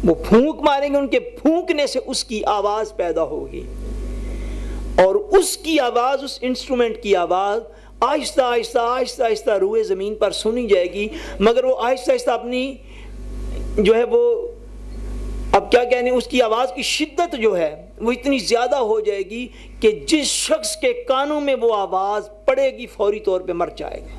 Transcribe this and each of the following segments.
وہ پھونک ماریں گے، ان کے پھونکنے سے اس کی آواز پیدا ہوگی، اور اس کی آواز، اس انسٹرومنٹ کی آواز آہستہ آہستہ آہستہ آہستہ روئے زمین پر سنی جائے گی، مگر وہ آہستہ آہستہ اپنی جو ہے وہ اب کیا کہنے، اس کی آواز کی شدت جو ہے وہ اتنی زیادہ ہو جائے گی کہ جس شخص کے کانوں میں وہ آواز پڑے گی فوری طور پہ مر جائے گا،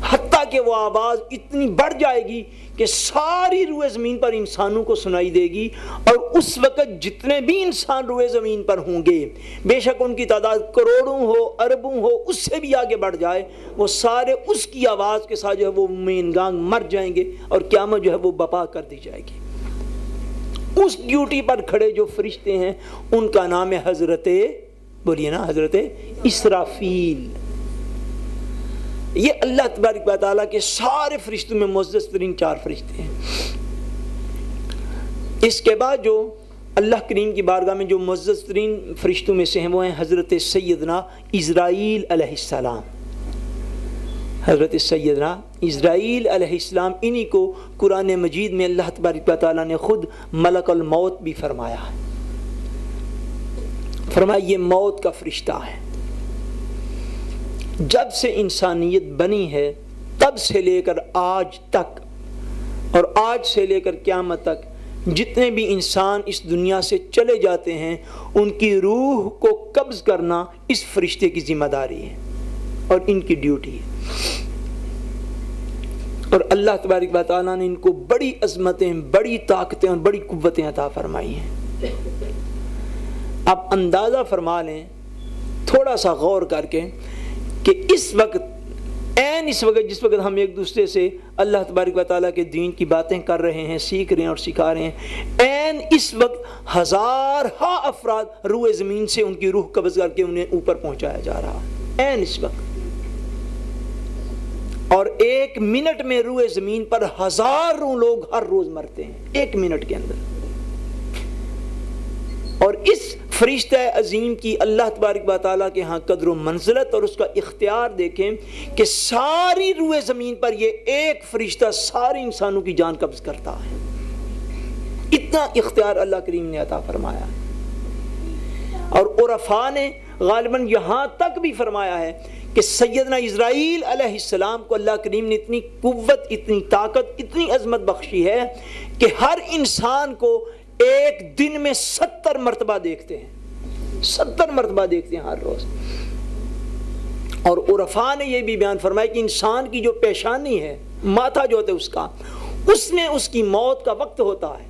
حتیٰ کہ وہ آواز اتنی بڑھ جائے گی کہ ساری روئے زمین پر انسانوں کو سنائی دے گی، اور اس وقت جتنے بھی انسان روئے زمین پر ہوں گے، بے شک ان کی تعداد کروڑوں ہو، اربوں ہو، اس سے بھی آگے بڑھ جائے، وہ سارے اس کی آواز کے ساتھ جو ہے وہ مین گانگ مر جائیں گے، اور قیامت جو ہے وہ برپا کر دی جائے گی۔ اس ڈیوٹی پر کھڑے جو فرشتے ہیں ان کا نام ہے حضرت، بولیے نا، حضرت اسرافیل۔ یہ اللہ تبارک و تعالیٰ کے سارے فرشتوں میں معزز ترین 4 فرشتے ہیں۔ اس کے بعد جو اللہ کریم کی بارگاہ میں جو معزز ترین فرشتوں میں سے ہیں وہ ہیں حضرت سیدنا اسرائیل علیہ السلام۔ حضرت سیدنا اسرائیل علیہ السلام، انہی کو قرآن مجید میں اللہ تبارک و تعالیٰ نے خود ملک الموت بھی فرمایا ہے، فرمایا یہ موت کا فرشتہ ہے۔ جب سے انسانیت بنی ہے تب سے لے کر آج تک، اور آج سے لے کر قیامت تک جتنے بھی انسان اس دنیا سے چلے جاتے ہیں ان کی روح کو قبض کرنا اس فرشتے کی ذمہ داری ہے اور ان کی ڈیوٹی ہے۔ اور اللہ تبارک و تعالیٰ نے ان کو بڑی عظمتیں، بڑی طاقتیں اور بڑی قوتیں عطا فرمائی ہیں۔ اب اندازہ فرما لیں تھوڑا سا غور کر کے کہ اس وقت، عین اس وقت جس وقت ہم ایک دوسرے سے اللہ تبارک و تعالیٰ کے دین کی باتیں کر رہے ہیں، سیکھ رہے ہیں اور سکھا رہے ہیں، عین اس وقت ہزارہا افراد روئے زمین سے ان کی روح قبض کر کے انہیں اوپر پہنچایا جا رہا ہے، عین اس وقت۔ اور 1 منٹ میں روئے زمین پر ہزاروں لوگ ہر روز مرتے ہیں، 1 منٹ کے اندر۔ اور اس فرشتہ عظیم کی اللہ تبارک و تعالیٰ کے ہاں قدر و منزلت اور اس کا اختیار دیکھیں کہ ساری روئے زمین پر یہ ایک فرشتہ سارے انسانوں کی جان قبض کرتا ہے، اتنا اختیار اللہ کریم نے عطا فرمایا ہے۔ اور عرفاء نے غالباً یہاں تک بھی فرمایا ہے کہ سیدنا اسرائیل علیہ السلام کو اللہ کریم نے اتنی قوت، اتنی طاقت، اتنی عظمت بخشی ہے کہ ہر انسان کو ایک دن میں 70 مرتبہ دیکھتے ہیں، 70 مرتبہ دیکھتے ہیں ہر روز۔ اور عرفاء نے یہ بھی بیان فرمایا کہ انسان کی جو پیشانی ہے، ماتھا جو ہوتا ہے اس کا، اس میں اس کی موت کا وقت ہوتا ہے۔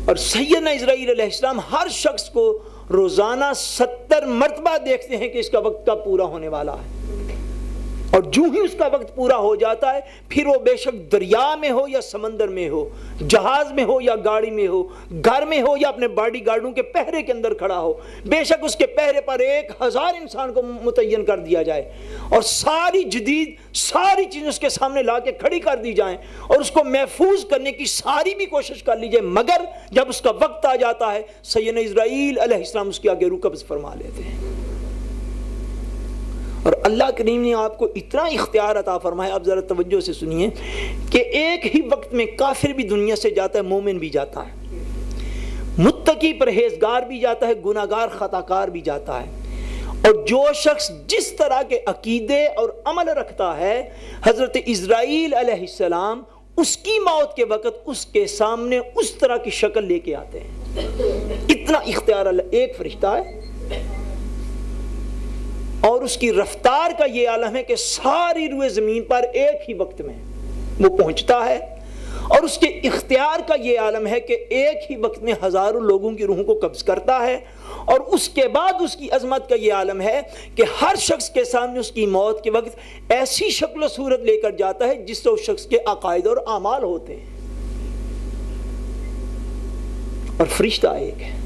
اور سیدنا اسرائیل علیہ السلام ہر شخص کو روزانہ 70 مرتبہ دیکھتے ہیں کہ اس کا وقت کب پورا ہونے والا ہے، اور جو ہی اس کا وقت پورا ہو جاتا ہے پھر وہ بے شک دریا میں ہو یا سمندر میں ہو، جہاز میں ہو یا گاڑی میں ہو، گھر میں ہو یا اپنے باڈی گارڈوں کے پہرے کے اندر کھڑا ہو، بے شک اس کے پہرے پر 1000 انسان کو متعین کر دیا جائے اور ساری جدید ساری چیزیں اس کے سامنے لا کے کھڑی کر دی جائیں اور اس کو محفوظ کرنے کی ساری بھی کوشش کر لی جائے، مگر جب اس کا وقت آ جاتا ہے سیدنا اسرائیل علیہ السلام اس کے آگے روح قبض فرما لیتے ہیں۔ اور اللہ کریم نے آپ کو اتنا اختیار عطا فرمایا، آپ ذرا توجہ سے سنیے، کہ ایک ہی وقت میں کافر بھی دنیا سے جاتا ہے، مومن بھی جاتا ہے، متقی پرہیزگار بھی جاتا ہے، گناہگار خطاکار بھی جاتا ہے۔ اور جو شخص جس طرح کے عقیدے اور عمل رکھتا ہے، حضرت اسرائیل علیہ السلام اس کی موت کے وقت اس کے سامنے اس طرح کی شکل لے کے آتے ہیں۔ اتنا اختیار اللہ، ایک فرشتہ ہے اور اس کی رفتار کا یہ عالم ہے کہ ساری روئے زمین پر ایک ہی وقت میں وہ پہنچتا ہے، اور اس کے اختیار کا یہ عالم ہے کہ ایک ہی وقت میں ہزاروں لوگوں کی روحوں کو قبض کرتا ہے، اور اس کے بعد اس کی عظمت کا یہ عالم ہے کہ ہر شخص کے سامنے اس کی موت کے وقت ایسی شکل و صورت لے کر جاتا ہے جس سے اس شخص کے عقائد اور اعمال ہوتے ہیں، اور فرشتہ ایک ہے۔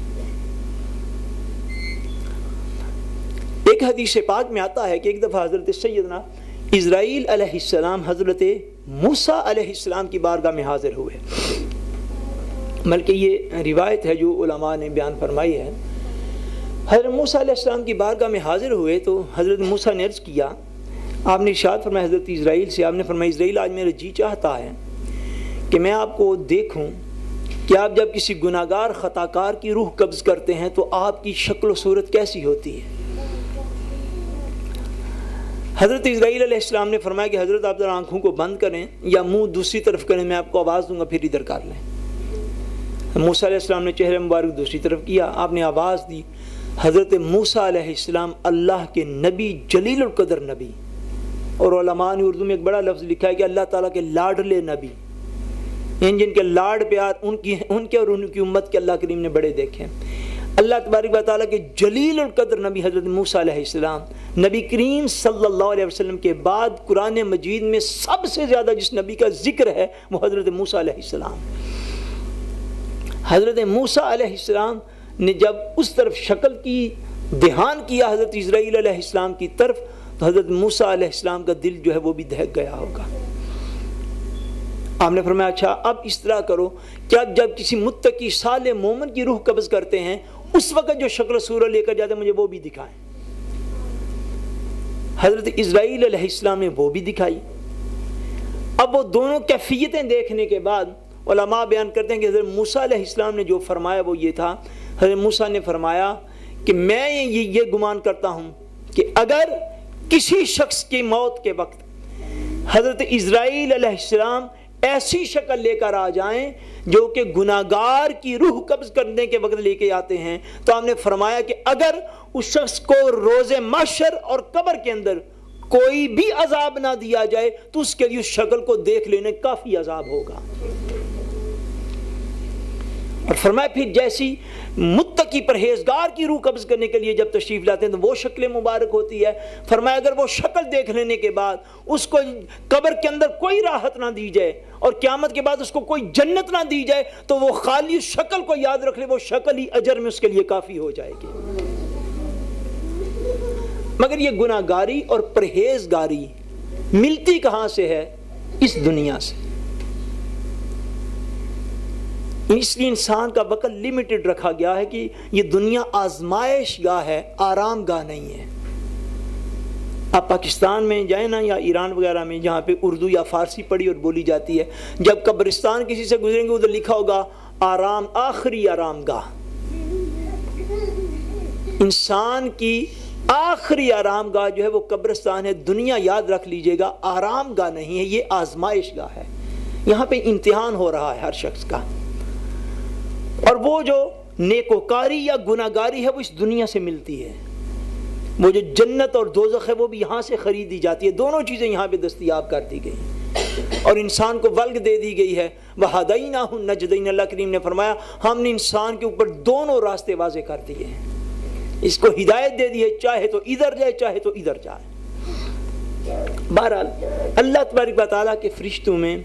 ایک حدیث پاک میں آتا ہے کہ ایک دفعہ حضرت سیدنا اسرائیل علیہ السلام حضرت موسیٰ علیہ السلام کی بارگاہ میں حاضر ہوئے، بلکہ یہ روایت ہے جو علماء نے بیان فرمائی ہے۔ حضرت موسیٰ علیہ السلام کی بارگاہ میں حاضر ہوئے تو حضرت موسیٰ نے عرض کیا، آپ نے ارشاد فرمایا حضرت اسرائیل سے، آپ نے فرمایا اسرائیل آج میرا جی چاہتا ہے کہ میں آپ کو دیکھوں کہ آپ جب کسی گناہگار خطاکار کی روح قبض کرتے ہیں تو آپ کی شکل و صورت کیسی ہوتی ہے؟ حضرت اسرائیل علیہ السلام نے فرمایا کہ حضرت آپ ذرا آنکھوں کو بند کریں یا منہ دوسری طرف کریں، میں آپ کو آواز دوں گا پھر ادھر کر لیں۔ موسیٰ علیہ السلام نے چہرہ مبارک دوسری طرف کیا، آپ نے آواز دی۔ حضرت موسیٰ علیہ السلام اللہ کے نبی، جلیل القدر نبی، اور علماء نے اردو میں ایک بڑا لفظ لکھا ہے کہ اللہ تعالیٰ کے لاڈلے نبی، جن کے لاڈ پیار ان کے اور ان کی امت کے اللہ کریم نے بڑے دیکھے۔ اللہ تبارک و تعالیٰ کے جلیل القدر نبی حضرت موسیٰ علیہ السلام، نبی کریم صلی اللہ علیہ وسلم کے بعد قرآن مجید میں سب سے زیادہ جس نبی کا ذکر ہے وہ حضرت موسیٰ علیہ السلام۔ حضرت موسیٰ علیہ السلام نے جب اس طرف شکل کی دھیان کیا حضرت اسرائیل علیہ السلام کی طرف، تو حضرت موسیٰ علیہ السلام کا دل جو ہے وہ بھی دہک گیا ہوگا۔ آپ نے فرمایا اچھا اب اس طرح کرو کہ آپ جب کسی متقی صالح مومن کی روح قبض کرتے ہیں اس وقت جو شکل و صورت لے کر جاتے ہیں مجھے وہ بھی دکھائیں۔ حضرت اسرائیل علیہ السلام نے وہ بھی دکھائی۔ اب وہ دونوں کیفیتیں دیکھنے کے بعد علماء بیان کرتے ہیں کہ حضرت موسیٰ علیہ السلام نے جو فرمایا وہ یہ تھا، حضرت موسیٰ نے فرمایا کہ میں یہ گمان کرتا ہوں کہ اگر کسی شخص کی موت کے وقت حضرت اسرائیل علیہ السلام ایسی شکل لے کر آ جائیں جو کہ گناہگار کی روح قبض کرنے کے وقت لے کے آتے ہیں، تو ہم نے فرمایا کہ اگر اس شخص کو روز محشر اور قبر کے اندر کوئی بھی عذاب نہ دیا جائے تو اس کے لیے اس شکل کو دیکھ لینے کافی عذاب ہوگا۔ اور فرمایا پھر جیسی متقی پرہیزگار کی روح قبض کرنے کے لیے جب تشریف لاتے ہیں تو وہ شکل مبارک ہوتی ہے۔ فرمایا اگر وہ شکل دیکھ لینے کے بعد اس کو قبر کے اندر کوئی راحت نہ دی جائے اور قیامت کے بعد اس کو کوئی جنت نہ دی جائے تو وہ خالی اس شکل کو یاد رکھ لے، وہ شکل ہی اجر میں اس کے لیے کافی ہو جائے گی۔ مگر یہ گناہگاری اور پرہیزگاری ملتی کہاں سے ہے؟ اس دنیا سے۔ اس لیے انسان کا وقت لمیٹڈ رکھا گیا ہے کہ یہ دنیا آزمائش گاہ ہے، آرام گاہ نہیں ہے۔ آپ پاکستان میں جائیں نا یا ایران وغیرہ میں جہاں پہ اردو یا فارسی پڑھی اور بولی جاتی ہے، جب قبرستان کسی سے گزریں گے ادھر لکھا ہوگا آرام، آخری آرام گاہ۔ انسان کی آخری آرام گاہ جو ہے وہ قبرستان ہے۔ دنیا یاد رکھ لیجئے گا آرام گاہ نہیں ہے، یہ آزمائش گاہ ہے۔ یہاں پہ امتحان ہو رہا ہے ہر شخص کا، اور وہ جو نیکوکاری یا گناہگاری ہے وہ اس دنیا سے ملتی ہے، وہ جو جنت اور دوزخ ہے وہ بھی یہاں سے خریدی جاتی ہے، دونوں چیزیں یہاں پہ دستیاب کر دی گئی اور انسان کو ولگ دے دی گئی ہے۔ وَهَدَيْنَاهُ النَّجْدَيْنِ، اللہ کریم نے فرمایا ہم نے انسان کے اوپر دونوں راستے واضح کر دیے ہیں، اس کو ہدایت دے دی ہے، چاہے تو ادھر جائے چاہے تو ادھر جائے۔ بہرحال اللہ تبارک و تعالیٰ کے فرشتوں میں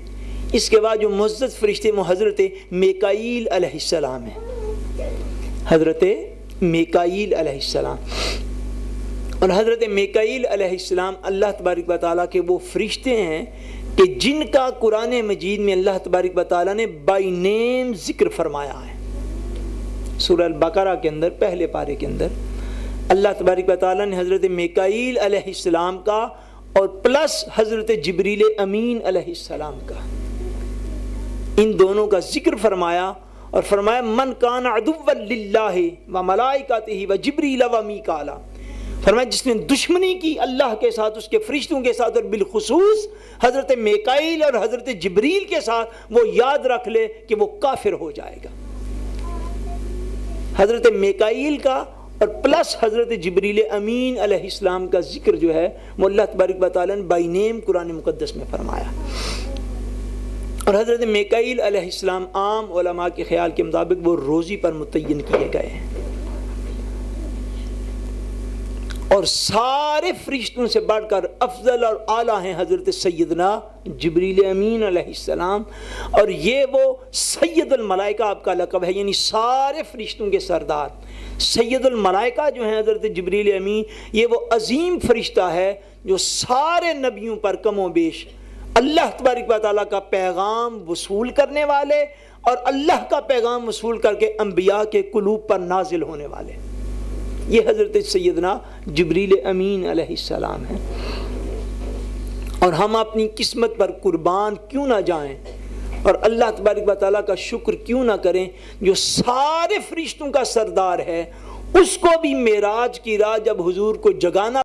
اس کے بعد جو معزز فرشتے وہ حضرت میکائیل علیہ السلام ہیں، حضرت میکائیل علیہ السلام۔ اور حضرت میکائیل علیہ السلام اللہ تبارک و تعالیٰ کے وہ فرشتے ہیں کہ جن کا قرآن مجید میں اللہ تبارک و تعالیٰ نے بائی نیم ذکر فرمایا ہے۔ سورہ البقرہ کے اندر پہلے پارے کے اندر اللہ تبارک و تعالیٰ نے حضرت میکائیل علیہ السلام کا اور پلس حضرت جبریل امین علیہ السلام کا، ان دونوں کا ذکر فرمایا اور فرمایا من کان عدوا للہ و ملائکتہ و جبریل و میکالا، فرمایا جس نے دشمنی کی اللہ کے ساتھ، اس کے فرشتوں کے ساتھ، اور بالخصوص حضرت میکائیل اور حضرت جبریل کے ساتھ، وہ یاد رکھ لے کہ وہ کافر ہو جائے گا۔ حضرت میکائیل کا اور پلس حضرت جبریل امین علیہ السلام کا ذکر جو ہے وہ اللہ تبارک و تعالیٰ نے بائی نیم قرآن مقدس میں فرمایا۔ اور حضرت میکائیل علیہ السلام عام علماء کے خیال کے مطابق وہ روزی پر متعین کیے گئے ہیں، اور سارے فرشتوں سے بڑھ کر افضل اور اعلیٰ ہیں حضرت سیدنا جبریل امین علیہ السلام، اور یہ وہ سید الملائکہ آپ کا لقب ہے، یعنی سارے فرشتوں کے سردار۔ سید الملائکہ جو ہیں حضرت جبریل امین، یہ وہ عظیم فرشتہ ہے جو سارے نبیوں پر کم و بیش اللہ تبارک و تعالیٰ کا پیغام وصول کرنے والے اور اللہ کا پیغام وصول کر کے انبیاء کے قلوب پر نازل ہونے والے، یہ حضرت سیدنا جبریل امین علیہ السلام ہیں۔ اور ہم اپنی قسمت پر قربان کیوں نہ جائیں اور اللہ تبارک و تعالیٰ کا شکر کیوں نہ کریں جو سارے فرشتوں کا سردار ہے، اس کو بھی معراج کی رات جب حضور کو جگانا